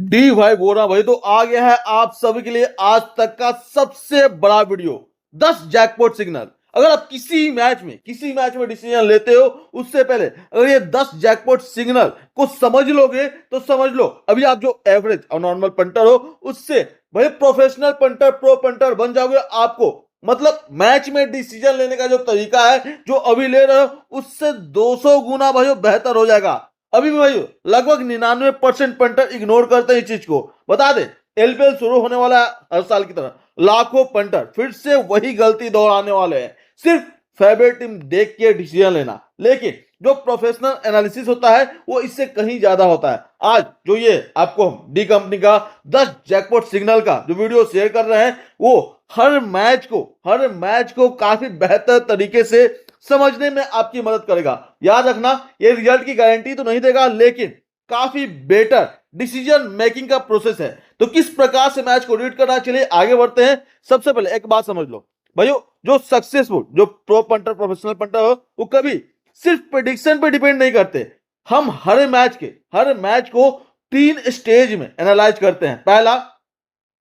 D भाई बोल रहा भाई, तो आ गया है आप सभी के लिए आज तक का सबसे बड़ा वीडियो, 10 जैकपॉट सिग्नल। अगर आप किसी मैच में डिसीजन लेते हो, उससे पहले अगर ये 10 जैकपॉट सिग्नल को समझ लोगे तो समझ लो अभी आप जो एवरेज और नॉर्मल पंटर हो उससे भाई प्रोफेशनल पंटर, प्रो पंटर बन जाओगे। आपको मतलब मैच में डिसीजन लेने का जो तरीका है जो अभी ले रहे हो उससे 200 गुना भाई बेहतर हो जाएगा। अभी भी भाई लगभग 99% पंटर इग्नोर करते हैं इस चीज को। बता दे, एलपीएल शुरू होने वाला है हर साल की तरह, लाखों पंटर फिर से वही गलती दोहराने वाले हैं, सिर्फ फेवरेट टीम देख के डिसीजन लेना। लेकिन जो प्रोफेशनल एनालिसिस होता है वो इससे कहीं ज्यादा होता है। आज जो ये आपको डी कंपनी का 10 जैकपॉट सिग्नल का जो वीडियो शेयर कर रहे हैं वो हर मैच को काफी बेहतर तरीके से समझने में आपकी मदद करेगा। याद रखना, ये रिजल्ट की गारंटी तो नहीं देगा लेकिन काफी बेटर डिसीजन मेकिंग का प्रोसेस है। तो किस प्रकार से मैच को रीड करना, चलिए आगे बढ़ते हैं। सबसे पहले एक बात समझ लो भाइयों, जो सक्सेसफुल जो प्रो पंटर, प्रोफेशनल पंटर हो वो कभी सिर्फ प्रेडिक्शन पे डिपेंड नहीं करते। हम हर मैच को 3 स्टेज में एनालाइज करते हैं। पहला,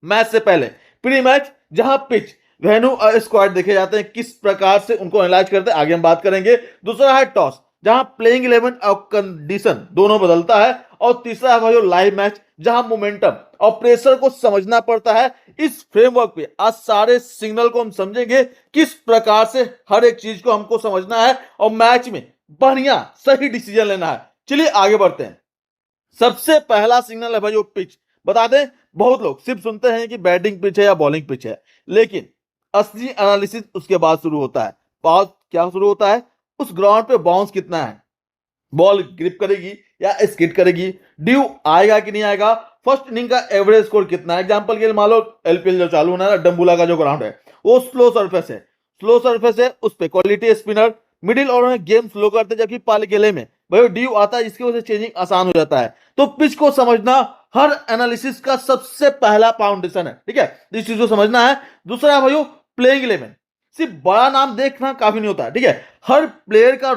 मैच से पहले प्री मैच, जहां पिच, वेन्यू और स्क्वाड देखे जाते हैं, किस प्रकार से उनको एनालाइज करते हैं आगे हम बात करेंगे। दूसरा है टॉस, जहां प्लेइंग 11 और कंडीशन दोनों बदलता है। और तीसरा है भाई लाइव मैच, जहां मोमेंटम और प्रेशर को समझना पड़ता है। इस फ्रेमवर्क पे आज सारे सिग्नल को हम समझेंगे, किस प्रकार से हर एक चीज को हमको समझना है और मैच में बढ़िया सही डिसीजन लेना है। चलिए आगे बढ़ते हैं। सबसे पहला सिग्नल है भाई वो पिच। बता दें, बहुत लोग सिर्फ सुनते हैं कि बैटिंग पिच है या बॉलिंग पिच है, लेकिन असली एनालिसिस उसके बाद शुरू होता है। बात क्या शुरू होता है, उस ग्राउंड पे बाउंस कितना है, बॉल ग्रिप करेगी या स्किड करेगी, ड्यू आएगा कि नहीं आएगा, फर्स्ट इनिंग का एवरेज स्कोर कितना है। एग्जांपल के लिए मान लो एलपीएल जो चालू होना है, डंबुला का जो ग्राउंड है वो स्लो सरफेस है, उस पर क्वालिटी स्पिनर मिडिल ओवर में गेम स्लो करते, जबकि पाले केले में भाई ड्यू आता है, जिसकी वजह से चेंजिंग आसान हो जाता है। तो पिच को समझना हर एनालिसिस का सबसे पहला फाउंडेशन है, ठीक है, इस चीज को समझना है। दूसरा है भाई प्लेइंग 11। सिर्फ बड़ा नाम देखना काफी नहीं होता है, ठीक है, हर प्लेयर का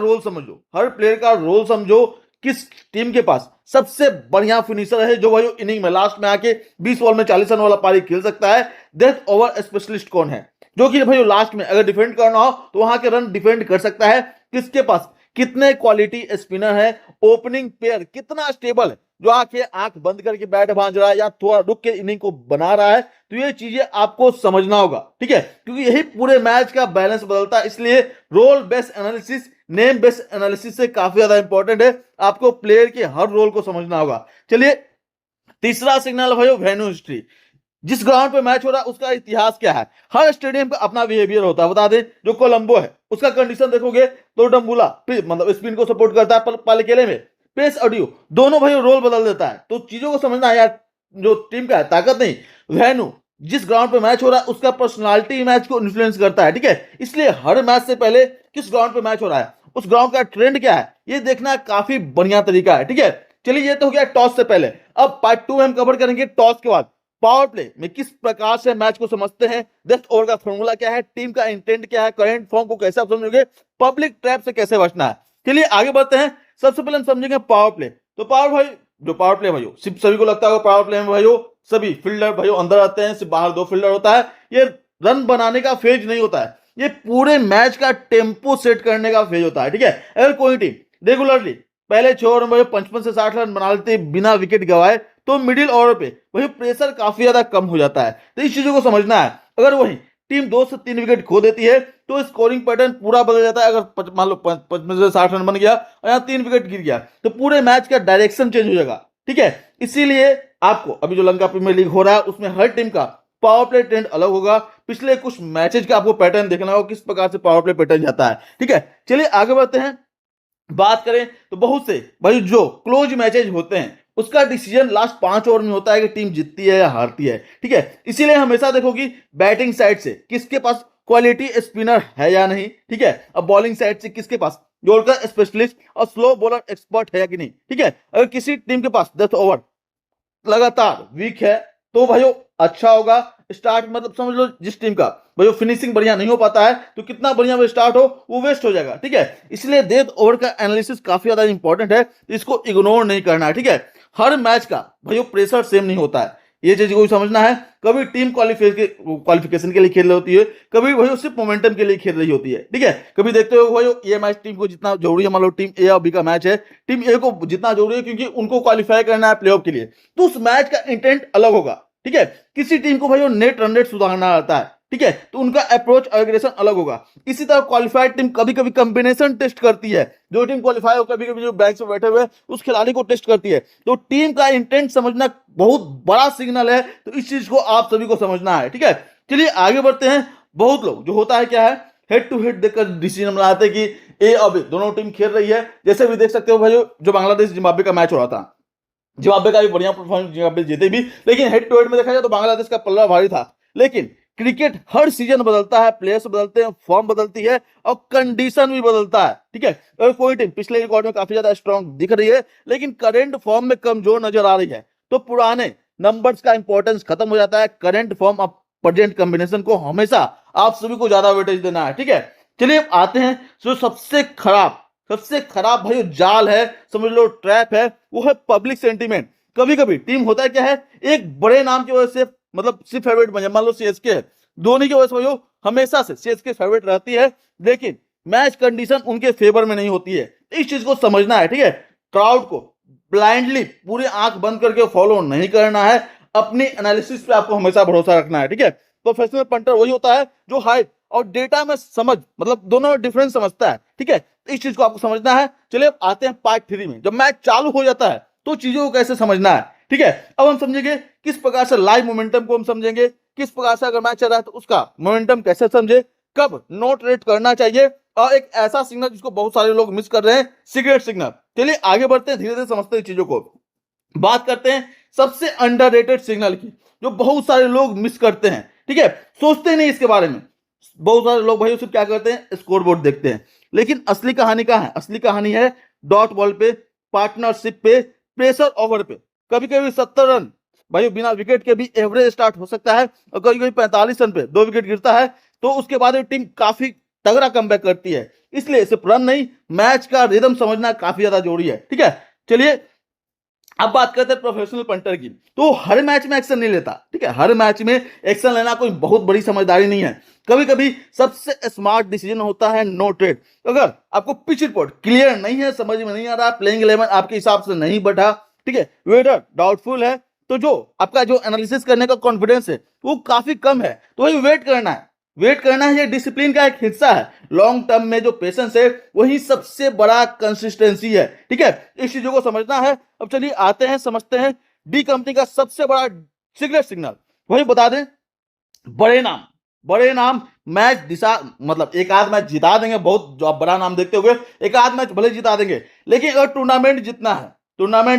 रोल समझो। किस टीम के पास सबसे बढ़िया फिनिशर है जो भाई इनिंग में लास्ट में आके 20 बॉल में 40 रन वाला पारी खेल सकता है। डेथ ओवर स्पेशलिस्ट कौन है, जो कि भाई लास्ट में अगर डिफेंड करना हो तो वहां के रन डिफेंड कर सकता है। किसके पास कितने क्वालिटी स्पिनर है, ओपनिंग पेयर कितना स्टेबल है, जो आंख बंद करके बैट भांज रहा है या थोड़ा रुक के इनिंग को बना रहा है। तो ये चीजें आपको समझना होगा, ठीक है, क्योंकि यही पूरे मैच का बैलेंस बदलता है। इसलिए role based analysis name based analysis से काफी ज्यादा इंपॉर्टेंट है। आपको प्लेयर के हर रोल को समझना होगा। चलिए, तीसरा सिग्नल है वेन्यू हिस्ट्री। जिस ग्राउंड पे मैच हो रहा है उसका इतिहास क्या है। हर स्टेडियम का अपना बिहेवियर होता है। बता दें, जो कोलंबो है उसका कंडीशन देखोगे तो डंबुला मतलब स्पिन को सपोर्ट करता है, पालेकेले में पेस ऑडियो दोनों भाई रोल बदल देता है। तो चीजों को समझना है यार, जो टीम का है ताकत नहीं, वेन्यू जिस ग्राउंड पे मैच हो रहा है उसका पर्सनालिटी मैच को इन्फ्लुएंस करता है, ठीक है। इसलिए हर मैच से पहले किस ग्राउंड पे मैच हो रहा है, उस ग्राउंड का ट्रेंड क्या है, ये देखना काफी बढ़िया तरीका है, ठीक है। चलिए, ये तो हो गया टॉस से पहले। अब पार्ट 2 में हम कवर करेंगे टॉस के बाद पावर प्ले में किस प्रकार से मैच को समझते हैं, डेथ ओवर का फॉर्मूला क्या है, टीम का इंटेंट क्या है, करंट फॉर्म को कैसे आप समझोगे, पब्लिक ट्रैप से कैसे बचना है। चलिए आगे बढ़ते हैं। सबसे पहले हम समझेंगे पावर प्ले। तो पावर प्ले भाइयों, सिर्फ सभी को लगता है पावर प्ले में भाइयों सभी फील्डर भाइयों अंदर आते हैं, सिर्फ बाहर 2 फील्डर होता है। ये रन बनाने का फेज नहीं होता है, ये पूरे मैच का टेम्पो सेट करने का फेज होता है, ठीक है। अगर कोई टीम रेगुलरली पहले 6 ओवर में 55 से 60 रन बना लेती बिना विकेट गवाए, तो मिडिल ओवर पे वही प्रेशर काफी ज्यादा कम हो जाता है। तो इस चीजों को समझना है। अगर वही टीम 2 से 3 विकेट खो देती है तो स्कोरिंग पैटर्न पूरा बदल जाता है। अगर मान लो 55 से 60 रन बन गया और यहाँ 3 विकेट गिर गया तो पूरे मैच का डायरेक्शन चेंज हो जाएगा, ठीक है। इसीलिए आपको अभी जो लंका प्रीमियर लीग हो रहा है उसमें हर टीम का पावर प्ले ट्रेंड अलग होगा। पिछले कुछ मैचेज का आपको पैटर्न देखना होगा, किस प्रकार से पावर प्ले पैटर्न जाता है, ठीक है। चलिए आगे बढ़ते हैं। बात करें तो बहुत से भाई जो क्लोज मैचेज होते हैं उसका डिसीजन लास्ट 5 ओवर में होता है कि टीम जीतती है या हारती है, ठीक है। इसीलिए हमेशा देखो कि बैटिंग साइड से किसके पास क्वालिटी स्पिनर है या नहीं, ठीक है। अब बॉलिंग साइड से किसके पास यॉर्कर स्पेशलिस्ट और स्लो बॉलर एक्सपर्ट है कि नहीं, ठीक है। अगर किसी टीम के पास 10 ओवर लगातार वीक है तो भाइयों अच्छा होगा स्टार्ट, मतलब समझ लो जिस टीम का भाई फिनिशिंग बढ़िया नहीं हो पाता है तो कितना बढ़िया वो स्टार्ट हो वो वेस्ट हो जाएगा, ठीक है। इसलिए डेथ ओवर का एनालिसिस काफी ज्यादा इंपॉर्टेंट है, इसको इग्नोर नहीं करना है, ठीक है। हर मैच का भाई प्रेशर सेम नहीं होता है, ये चीज को समझना है। कभी टीम क्वालिफिकेशन के लिए खेल रही होती है, कभी भाई सिर्फ मोमेंटम के लिए खेल रही होती है, ठीक है। कभी देखते हो भाई ये मैच टीम को जितना जरूरी है, मान लो टीम ए और बी का मैच है, टीम ए को जितना जरूरी है क्योंकि उनको क्वालिफाई करना है प्लेऑफ के लिए, तो उस मैच का इंटेंट अलग होगा, ठीक है। किसी टीम को भाई वो नेट रन रेट सुधारना आता है, ठीक है, तो उनका अप्रोच एग्रेशन अलग होगा। इसी तरह क्वालिफाइड टीम कभी कभी कॉम्बिनेशन टेस्ट करती है, जो टीम क्वालिफाई हो कभी कभी जो बैंक में बैठे हुए उस खिलाड़ी को टेस्ट करती है। तो टीम का इंटेंट समझना बहुत बड़ा सिग्नल है, तो इस चीज को आप सभी को समझना है, ठीक है। चलिए आगे बढ़ते हैं। बहुत लोग जो होता है क्या है, हेड टू हेड देखकर डिसीजन बनाते हैं कि ए और बी दोनों टीम खेल रही है। जैसे भी देख सकते हो भाई जो बांग्लादेश जिम्बाब्वे का मैच हो रहा था, जिम्बाब्वे का भी बढ़िया परफॉर्मेंस, जिम्बाब्वे जीते भी, लेकिन हेड टू हेड में देखा जाए तो बांग्लादेश का पल्ला भारी था। लेकिन क्रिकेट हर सीजन बदलता है, प्लेयर्स बदलते हैं, फॉर्म बदलती है और कंडीशन भी बदलता है, ठीक है। अगर कोई टीम पिछले रिकॉर्ड में काफी ज्यादा स्ट्रांग दिख रही है लेकिन करेंट फॉर्म में कमजोर नजर आ रही है, तो पुराने नंबर्स का इंपॉर्टेंस खत्म हो जाता है। करेंट फॉर्म और प्रेजेंट कॉम्बिनेशन को हमेशा आप सभी को ज्यादा वेटेज देना है, ठीक है। चलिए आते हैं जो सबसे खराब भाई जाल है, समझ लो ट्रैप है, वो है पब्लिक सेंटीमेंट। कभी कभी टीम होता है क्या है, एक बड़े नाम की वजह से मतलब सिर्फ फेवरेट बन जाए, मान लो सीएसके है, धोनी की वजह से वो हमेशा से सीएसके फेवरेट रहती है, लेकिन मैच कंडीशन उनके फेवर में नहीं होती है। इस चीज को समझना है, ठीक है। क्राउड को ब्लाइंडली पूरी आंख बंद करके फॉलो नहीं करना है, अपनी एनालिसिस पे आपको हमेशा भरोसा रखना है, ठीक है। प्रोफेशनल पंटर वही होता है जो हाइप और डेटा में समझ मतलब दोनों में डिफरेंस समझता है, ठीक है। इस चीज को आपको समझना है। चलिए आते हैं पार्ट 3 में। जब मैच चालू हो जाता है तो चीजों को कैसे समझना है, ठीक है। अब हम समझेंगे किस प्रकार से लाइव मोमेंटम को हम समझेंगे, किस प्रकार से अगर मैच चल रहा है तो उसका मोमेंटम कैसे समझे, कब नोट रेट करना चाहिए, और एक ऐसा सिग्नल जिसको बहुत सारे लोग मिस कर रहे हैं, सिगरेट सिग्नल। चलिए आगे बढ़ते हैं, धीरे धीरे समझते हैं चीजों को। बात करते हैं सबसे अंडररेटेड सिग्नल की, जो बहुत सारे लोग मिस करते हैं, ठीक है, सोचते नहीं इसके बारे में। बहुत सारे लोग भाई सिर्फ क्या करते हैं, स्कोरबोर्ड देखते हैं, लेकिन असली कहानी कहाँ है? असली कहानी है डॉट बॉल पे, पार्टनरशिप पे, प्रेशर ओवर पे। कभी कभी 70 रन भाई बिना विकेट के भी एवरेज स्टार्ट हो सकता है, और कभी कभी 45 रन पे 2 विकेट गिरता है, तो उसके बाद टीम काफी तगड़ा कमबैक करती है। इसलिए सिर्फ रन नहीं, मैच का रिदम समझना काफी ज्यादा जरूरी है, ठीक है। चलिए अब बात करते हैं प्रोफेशनल पंटर की। तो हर मैच में एक्शन नहीं लेता, ठीक है, हर मैच में एक्शन लेना कोई बहुत बड़ी समझदारी नहीं है। कभी कभी सबसे स्मार्ट डिसीजन होता है नो ट्रेड। अगर आपको पिच रिपोर्ट क्लियर नहीं है, समझ में नहीं आ रहा, प्लेइंग 11 आपके हिसाब से नहीं बैठा, ठीक है, वेदर डाउटफुल है, तो जो आपका जो एनालिसिस करने का कॉन्फिडेंस है वो काफी कम है, तो वही वेट करना है। वेट करना है, ये डिसिप्लिन का एक हिस्सा है। लॉन्ग टर्म में जो पेशेंस है वही सबसे बड़ा कंसिस्टेंसी है, ठीक है, इस चीजों को समझना है। अब चलिए आते हैं, समझते हैं डी कंपनी का सबसे बड़ा सिगरेट सिग्नल। वही बता दें, बड़े नाम मैच दिशा मतलब एक आध मैच जिता देंगे, बहुत जो आप बड़ा नाम देखते हुए एक आध मैच भले जिता देंगे, लेकिन अगर टूर्नामेंट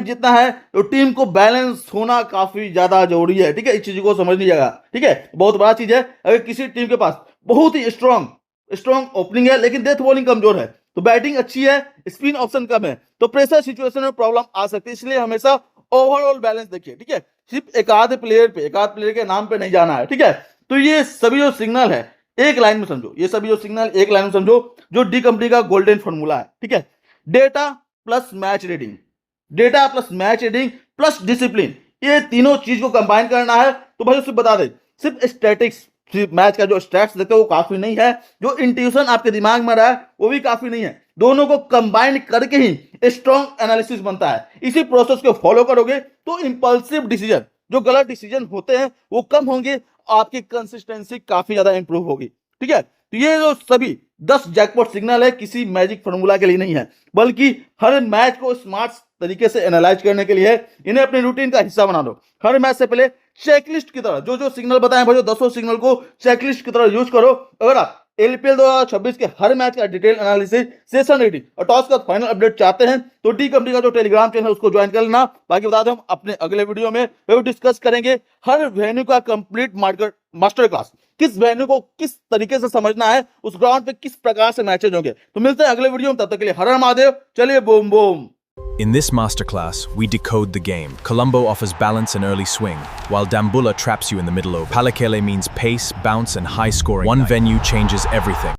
जितना है तो टीम को बैलेंस होना काफी ज्यादा जरूरी है, ठीक है, इस चीज को समझ लीजिएगा, ठीक है, बहुत बड़ा चीज है। अगर किसी टीम के पास बहुत ही स्ट्रॉन्ग ओपनिंग है लेकिन डेथ बॉलिंग कमजोर है, तो बैटिंग अच्छी है, स्पिन ऑप्शन कम है, तो प्रेशर सिचुएशन में प्रॉब्लम आ सकती है। इसलिए हमेशा ओवरऑल बैलेंस देखिए, ठीक है, सिर्फ एक आध प्लेयर के नाम पे नहीं जाना है, ठीक है। तो ये सभी जो सिग्नल है एक लाइन में समझो, जो डी कंपनी का गोल्डन फॉर्मूला है, ठीक है। Data plus match reading plus discipline, ये तीनों चीज को कंबाइन करना है। तो भाई उससे बता दे, सिर्फ स्टैटिक्स, मैच का जो स्टैट्स देखते हो वो काफी नहीं है, जो इंट्यूशन आपके दिमाग में रहा है वो भी काफी नहीं है। दोनों को कंबाइन करके ही स्ट्रॉन्ग एनालिसिस बनता है। इसी प्रोसेस को फॉलो करोगे तो इंपल्सिव डिसीजन, जो गलत डिसीजन होते हैं वो कम होंगे, आपकी कंसिस्टेंसी काफी ज्यादा इंप्रूव होगी, ठीक है। तो ये जो सभी 10 जैकपॉट सिग्नल है किसी मैजिक फॉर्मूला के लिए नहीं है, बल्कि हर मैच को स्मार्ट तरीके से एनालाइज करने के लिए है। इन्हें अपने रूटीन का हिस्सा बना दो। हर मैच से पहले चेकलिस्ट की तरह जो सिग्नल बताएं भाई, 10 सिग्नल को चेकलिस्ट की तरह यूज करो। अगर आप एलपीएल 2026 के हर मैच का डिटेल एनालिसिस, सेशन रेटिंग और टॉस का फाइनल अपडेट चाहते हैं तो डी कंपनी का जो टेलीग्राम चैनल है उसको ज्वाइन कर लेना। बाकी बता दें, हम अपने अगले वीडियो में वो डिस्कस करेंगे हर वेन्यू का कंप्लीट मास्टर क्लास, किस वेन्यू को किस तरीके से समझना है, उस ग्राउंड पे किस प्रकार से मैचेज होंगे। तो मिलते हैं अगले वीडियो में, तब तक के लिए हर हर महादेव। चलिए boom boom. In this masterclass, we decode the game. Colombo offers balance and early swing, while Dambulla traps you in the middle over. Palakele means pace, bounce, and high scoring. One venue changes everything.